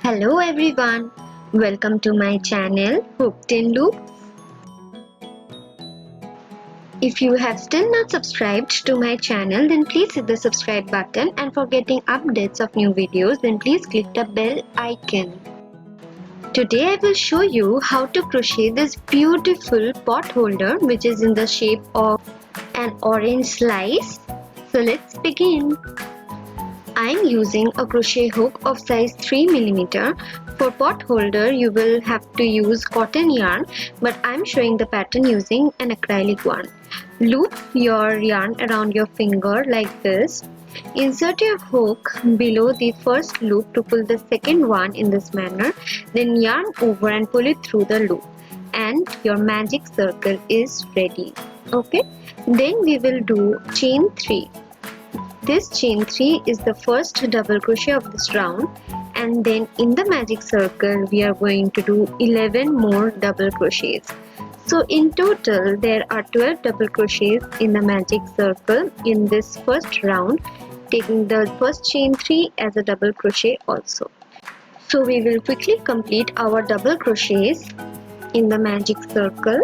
Hello everyone, welcome to my channel Hooked in Loop. If you have still not subscribed to my channel, then please hit the subscribe button, and for getting updates of new videos then please click the bell icon. Today I will show you how to crochet this beautiful pot holder which is in the shape of an orange slice. So let's begin. I am using a crochet hook of size 3 mm. For pot holder you will have to use cotton yarn, but I am showing the pattern using an acrylic one. Loop your yarn around your finger like this. Insert your hook below the first loop to pull the second one in this manner. Then yarn over and pull it through the loop, and your magic circle is ready. Okay, then we will do chain 3. This chain 3 is the first double crochet of this round, and then in the magic circle we are going to do 11 more double crochets. So in total there are 12 double crochets in the magic circle in this first round, taking the first chain 3 as a double crochet also. So we will quickly complete our double crochets in the magic circle.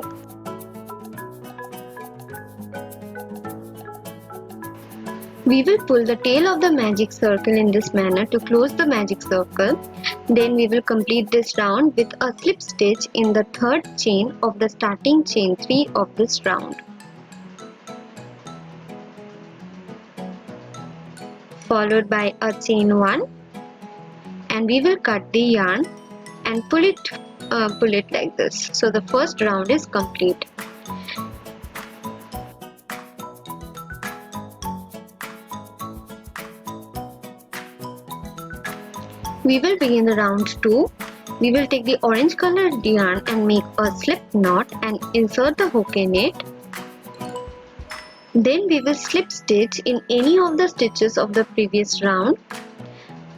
We will pull the tail of the magic circle in this manner to close the magic circle. Then we will complete this round with a slip stitch in the third chain of the starting chain 3 of this round. Followed by a chain 1, and we will cut the yarn and pull it like this. So the first round is complete. We will begin the round 2. We will take the orange colored yarn and make a slip knot and insert the hook in it. Then we will slip stitch in any of the stitches of the previous round.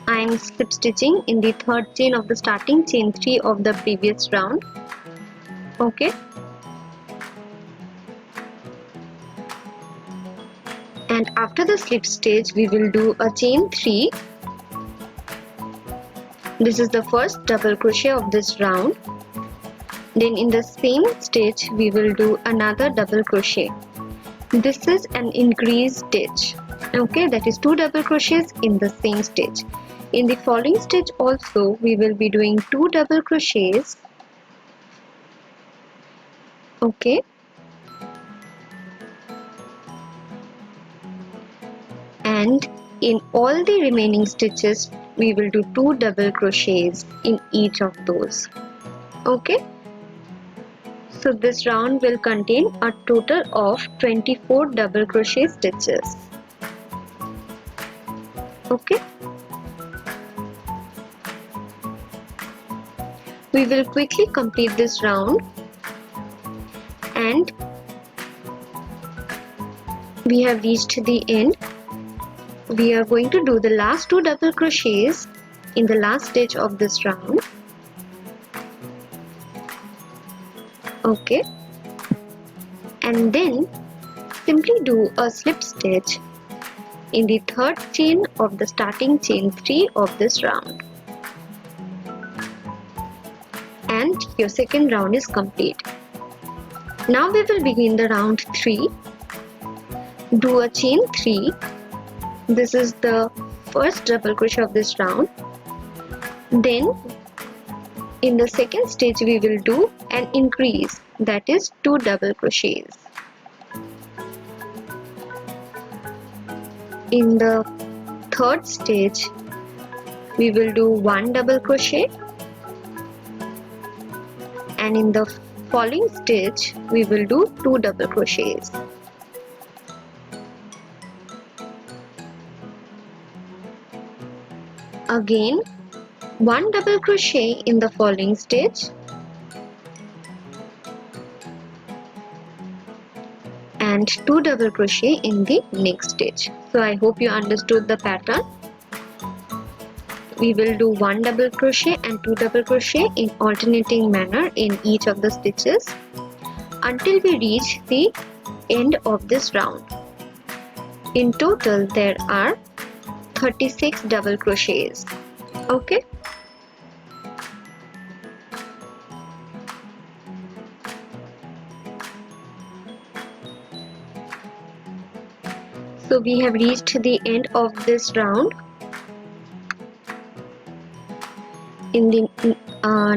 I am slip stitching in the third chain of the starting chain 3 of the previous round. Okay. And after the slip stitch we will do a chain 3. This is the first double crochet of this round. Then in the same stitch we will do another double crochet. This is an increase stitch. Okay, that is 2 double crochets in the same stitch. In the following stitch also we will be doing 2 double crochets. Okay. And in all the remaining stitches we will do 2 double crochets in each of those. Okay, so this round will contain a total of 24 double crochet stitches. Okay, we will quickly complete this round, and we have reached the end. We are going to do the last 2 double crochets in the last stitch of this round. Okay, and then simply do a slip stitch in the third chain of the starting chain 3 of this round, and your second round is complete. Now we will begin the round 3. Do a chain 3. This is the first double crochet of this round. Then in the second stitch we will do an increase, that is 2 double crochets. In the third stitch we will do 1 double crochet, and in the following stitch we will do 2 double crochets. Again 1 double crochet in the following stitch, and 2 double crochet in the next stitch. So I hope you understood the pattern. We will do 1 double crochet and 2 double crochet in alternating manner in each of the stitches until we reach the end of this round. In total there are 36 double crochets. Okay, So we have reached the end of this round. In the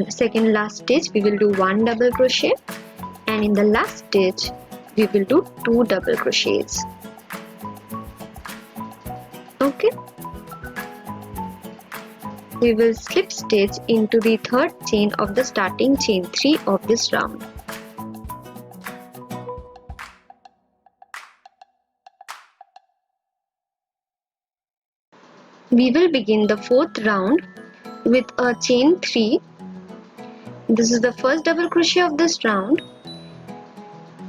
second last stitch we will do 1 double crochet, and in the last stitch we will do 2 double crochets. Okay, we will slip stitch into the third chain of the starting chain 3 of this round. We will begin the fourth round with a chain 3. This is the first double crochet of this round.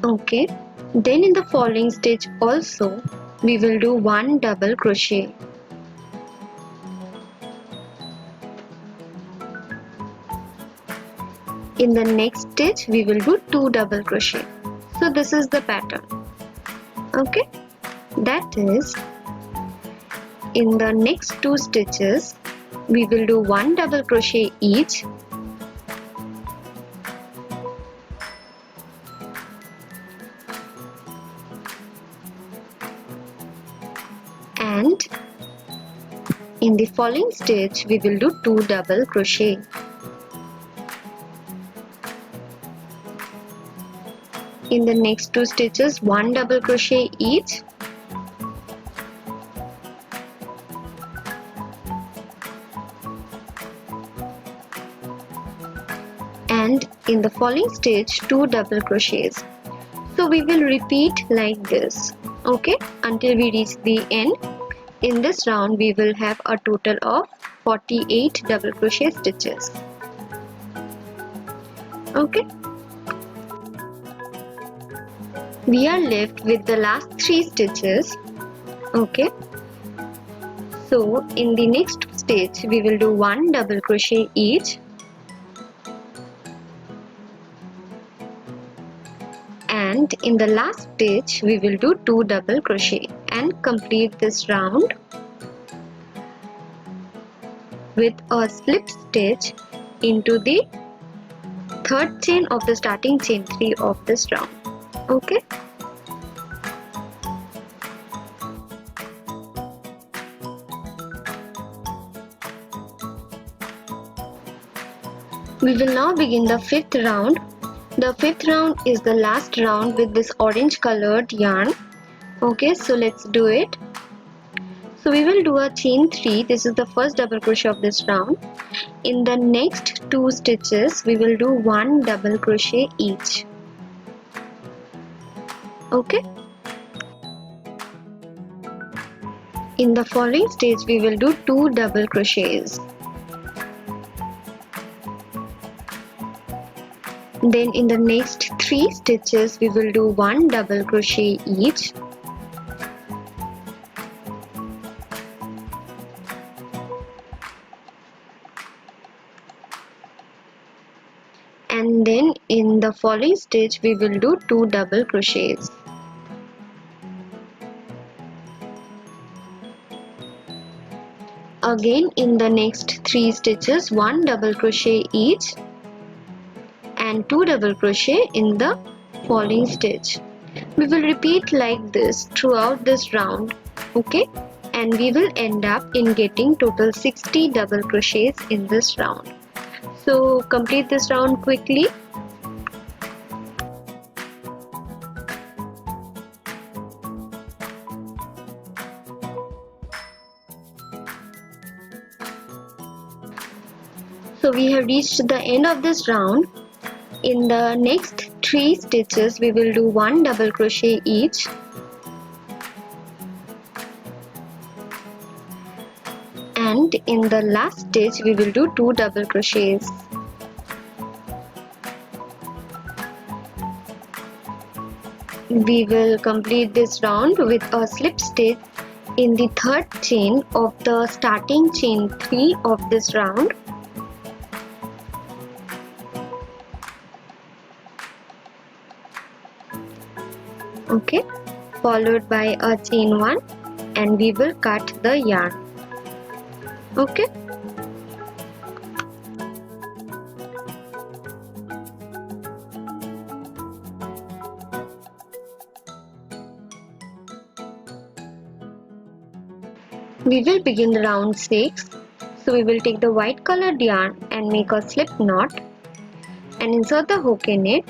Okay, then in the following stitch also we will do 1 double crochet. In the next stitch we will do 2 double crochet. So this is the pattern. Okay, that is, in the next 2 stitches we will do 1 double crochet each, and in the following stitch we will do 2 double crochet. In the next 2 stitches 1 double crochet each, and in the following stitch 2 double crochets. So we will repeat like this, okay, until we reach the end. In this round we will have a total of 48 double crochet stitches. Okay, we are left with the last 3 stitches. Okay, so in the next stitch we will do 1 double crochet each, and in the last stitch we will do 2 double crochet and complete this round with a slip stitch into the third chain of the starting chain 3 of this round. Okay, we will now begin the fifth round. The fifth round is the last round with this orange colored yarn. Okay, so let's do it. So we will do a chain 3. This is the first double crochet of this round. In the next 2 stitches we will do 1 double crochet each. Okay, in the following stage we will do 2 double crochets. Then in the next 3 stitches we will do 1 double crochet each, and then in the following stitch we will do 2 double crochets. Again in the next 3 stitches 1 double crochet each and 2 double crochet in the following stitch. We will repeat like this throughout this round. Okay, and we will end up in getting total 60 double crochets in this round. So complete this round quickly. So we have reached the end of this round. In the next 3 stitches we will do 1 double crochet each, and in the last stitch we will do 2 double crochets. We will complete this round with a slip stitch in the third chain of the starting chain 3 of this round. Okay, followed by a chain 1, and we will cut the yarn. Okay, We will begin round 6. So we will take the white colored yarn and make a slip knot and insert the hook in it.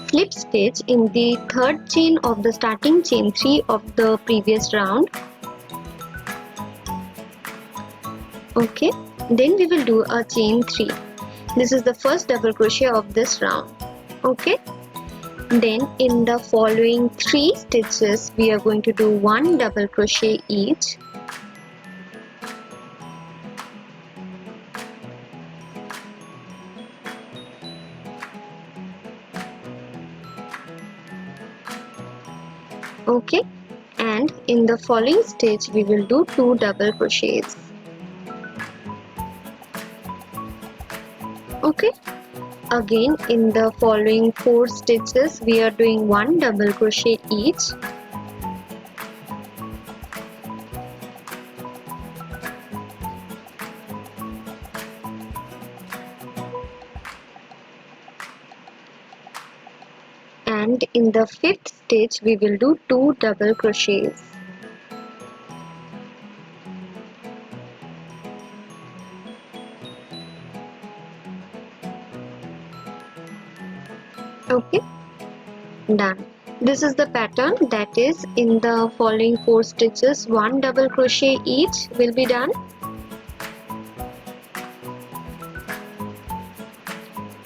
Slip stitch in the third chain of the starting chain 3 of the previous round. Okay, then we will do a chain 3. This is the first double crochet of this round. Okay, then in the following 3 stitches we are going to do 1 double crochet each. Okay, and in the following stitch we will do 2 double crochets. Okay, again in the following 4 stitches we are doing 1 double crochet each. And in the 5th stitch we will do 2 double crochets. Okay, done. This is the pattern, that is in the following 4 stitches 1 double crochet each will be done.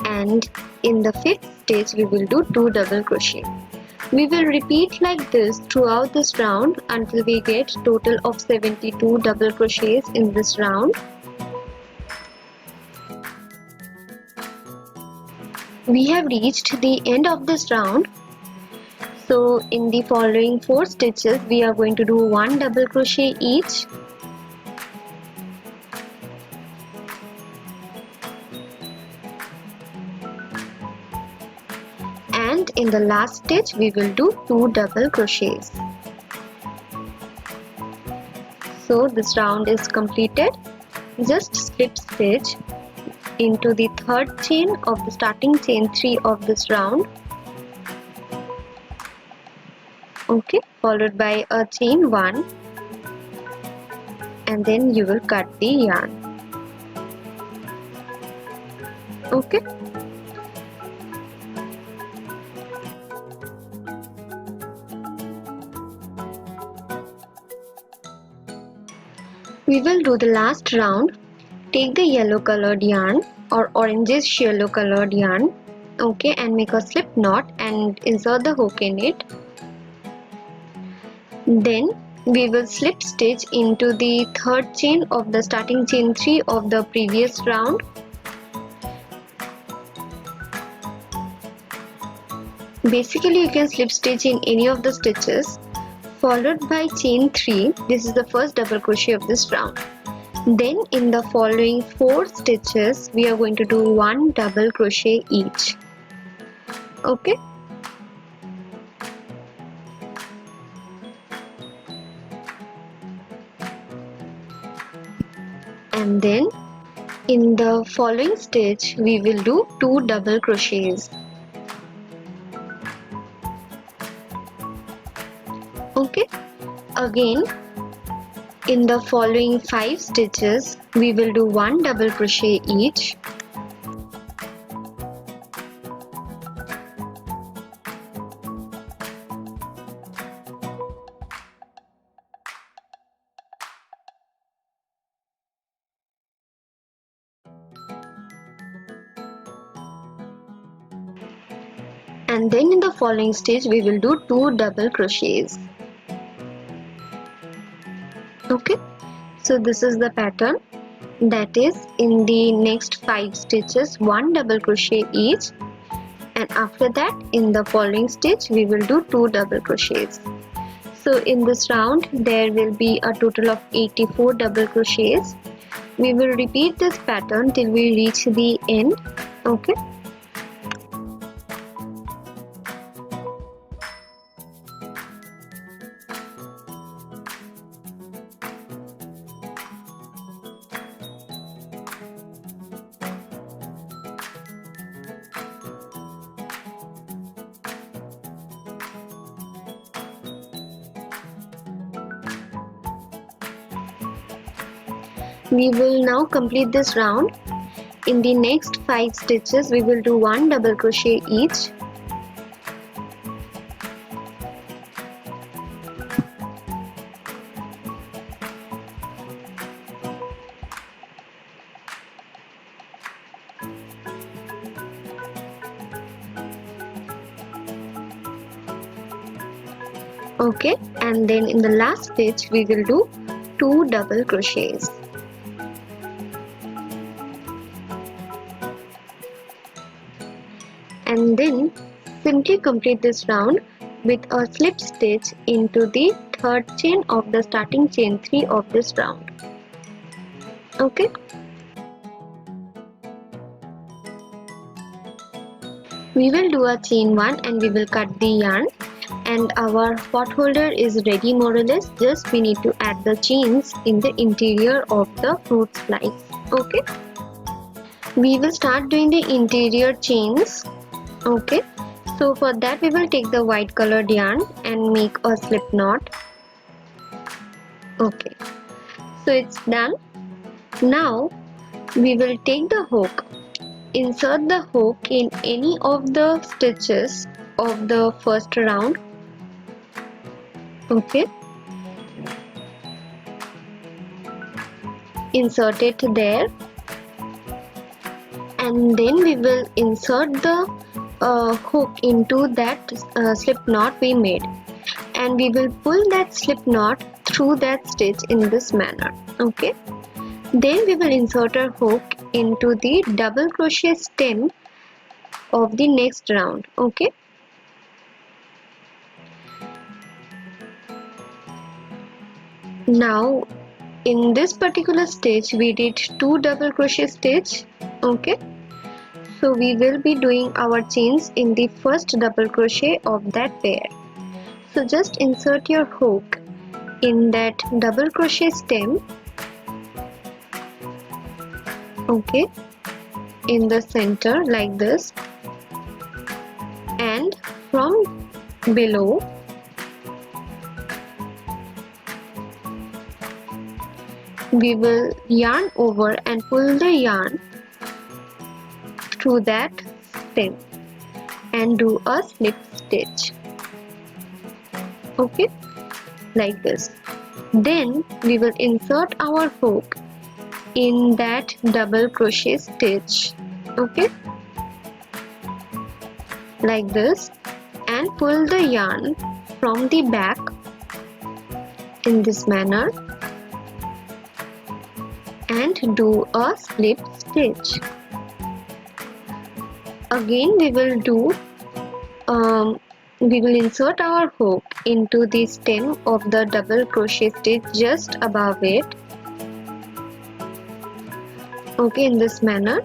And in the 5th stitch we will do 2 double crochet. We will repeat like this throughout this round until we get total of 72 double crochets in this round. We have reached the end of this round. So in the following 4 stitches we are going to do 1 double crochet each. And in the last stitch we will do 2 double crochets. So this round is completed. Just slip stitch into the third chain of the starting chain 3 of this round. Okay, followed by a chain 1, and then you will cut the yarn. Okay, we will do the last round. Take the yellow colored yarn or orangish yellow colored yarn, okay, and make a slip knot and insert the hook in it. Then we will slip stitch into the third chain of the starting chain 3 of the previous round. Basically you can slip stitch in any of the stitches, followed by chain 3. This is the first double crochet of this round. Then in the following 4 stitches we are going to do 1 double crochet each. Okay, and then in the following stitch we will do 2 double crochets. Okay, again in the following 5 stitches we will do 1 double crochet each. And then in the following stitch we will do 2 double crochets. Okay, so this is the pattern, that is in the next 5 stitches 1 double crochet each, and after that in the following stitch we will do 2 double crochets. So in this round there will be a total of 84 double crochets. We will repeat this pattern till we reach the end. Okay, We will now complete this round. In the next 5 stitches we will do 1 double crochet each. Okay, and then in the last stitch we will do 2 double crochets. And then simply complete this round with a slip stitch into the third chain of the starting chain 3 of this round. Okay, we will do a chain 1 and we will cut the yarn, and our pot holder is ready more or less. Just we need to add the chains in the interior of the fruit slice. Okay, we will start doing the interior chains. Okay, so for that we will take the white colored yarn and make a slip knot. Okay, so it's done. Now we will take the hook, insert the hook in any of the stitches of the first round. Okay, insert it there, and then we will insert the hook into that slip knot we made, and we will pull that slip knot through that stitch in this manner. Okay, then we will insert our hook into the double crochet stem of the next round. Okay, now in this particular stitch we did 2 double crochet stitch. Okay, so we will be doing our chains in the first double crochet of that pair. So just insert your hook in that double crochet stem. Okay, in the center like this, and from below we will yarn over and pull the yarn through that stem and do a slip stitch. Okay, like this. Then we will insert our hook in that double crochet stitch. Okay, like this, and pull the yarn from the back in this manner and do a slip stitch. Again we will insert our hook into the stem of the double crochet stitch just above it. Okay, in this manner,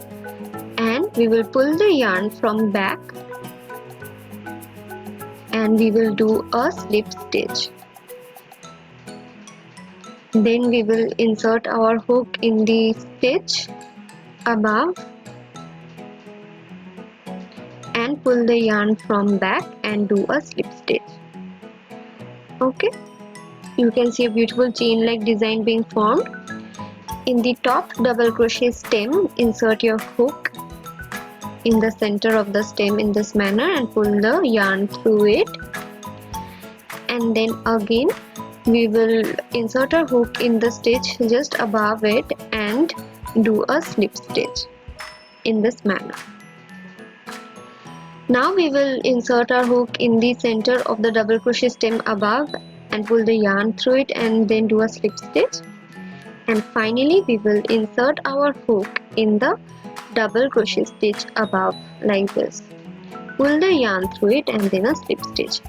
and we will pull the yarn from back and we will do a slip stitch. Then we will insert our hook in the stitch above and pull the yarn from back and do a slip stitch. Okay, you can see a beautiful chain like design being formed. In the top double crochet stem, insert your hook in the center of the stem in this manner and pull the yarn through it, and then again we will insert our hook in the stitch just above it and do a slip stitch in this manner. Now we will insert our hook in the center of the double crochet stem above and pull the yarn through it and then do a slip stitch, and finally we will insert our hook in the double crochet stitch above like this, pull the yarn through it and then a slip stitch.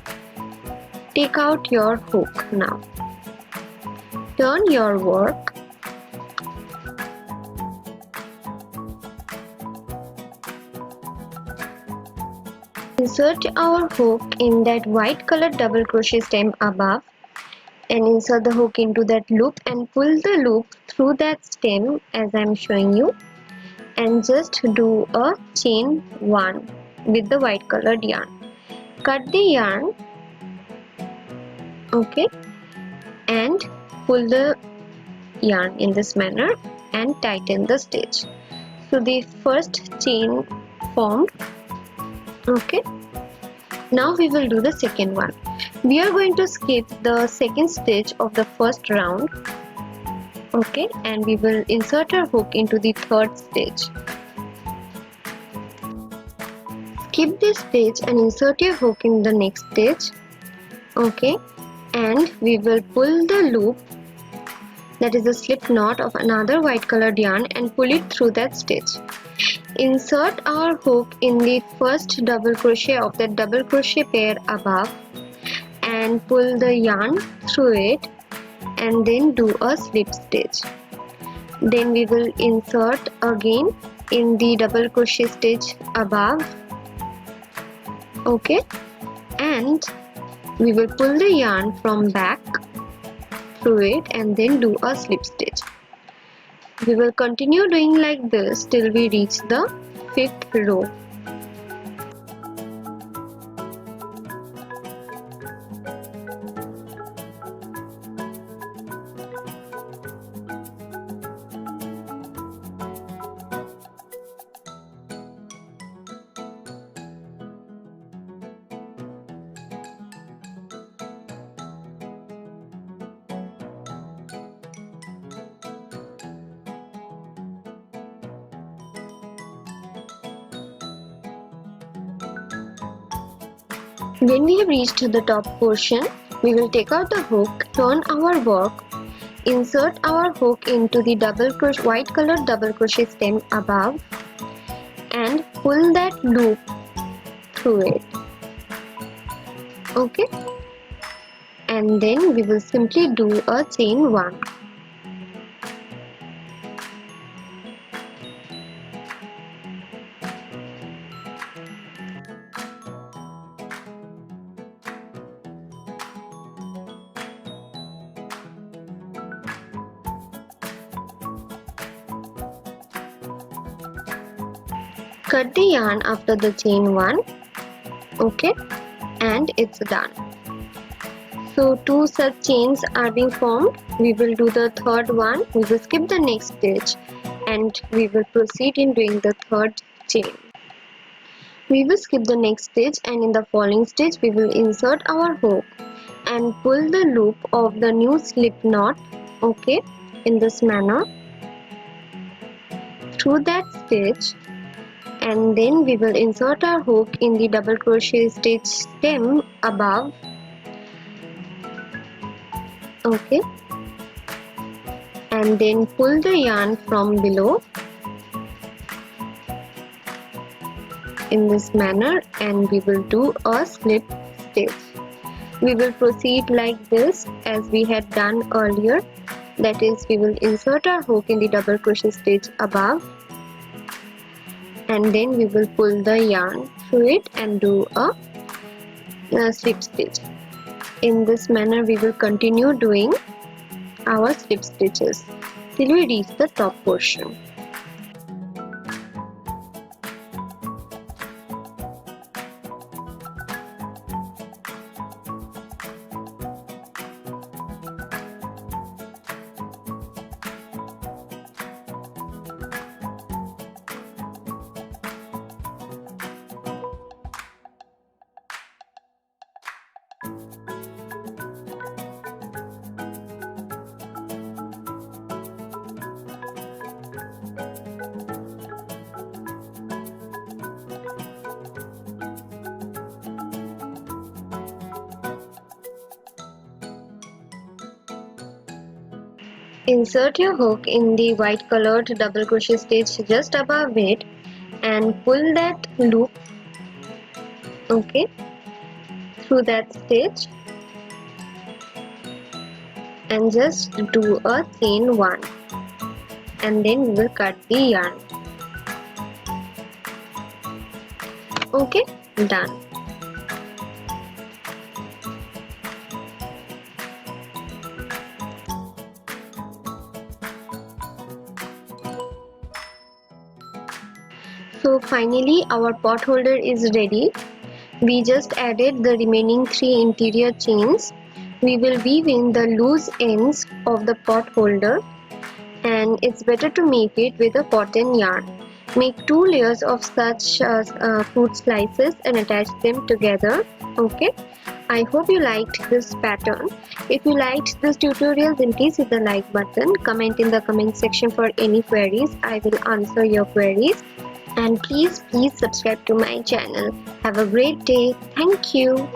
Take out your hook now, turn your work, insert our hook in that white colored double crochet stem above and insert the hook into that loop and pull the loop through that stem as I am showing you, and just do a chain 1 with the white colored yarn. Cut the yarn, okay, and pull the yarn in this manner and tighten the stitch. So the first chain formed. Okay, now we will do the second one. We are going to skip the second stitch of the first round. Okay, and we will insert our hook into the third stitch. Skip this stitch and insert your hook in the next stitch. Okay, and we will pull the loop, that is the slip knot of another white colored yarn, and pull it through that stitch. Insert our hook in the first double crochet of the double crochet pair above and pull the yarn through it, and then do a slip stitch. Then we will insert again in the double crochet stitch above. Okay, and we will pull the yarn from back through it and then do a slip stitch. We will continue doing like this till we reach the fifth row. When we have reached the top portion, we will take out the hook, turn our work, insert our hook into the white colored double crochet stem above, and pull that loop through it. Okay, and then we will simply do a chain 1. Cut the yarn after the chain 1. Okay, and it's done. So 2 such chains are being formed. We will do the third one. We will skip the next stitch and we will proceed in doing the third chain. We will skip the next stitch, and in the following stitch we will insert our hook and pull the loop of the new slip knot, okay, in this manner through that stitch, and then we will insert our hook in the double crochet stitch stem above. Okay, and then pull the yarn from below in this manner, and we will do a slip stitch. We will proceed like this as we had done earlier, that is, we will insert our hook in the double crochet stitch above, and then we will pull the yarn through it and do a slip stitch. In this manner we will continue doing our slip stitches till we reach the top portion. Insert your hook in the white colored double crochet stitch just above it and pull that loop, okay, through that stitch, and just do a chain 1, and then we will cut the yarn. Okay, done. So finally our pot holder is ready. We just added the remaining 3 interior chains. We will weave in the loose ends of the pot holder and it's better to make it with a cotton yarn. Make 2 layers of such fruit slices and attach them together. Okay, I hope you liked this pattern. If you liked this tutorial, then please hit the like button. Comment in the comment section for any queries. I will answer your queries. And please subscribe to my channel. Have a great day. Thank you.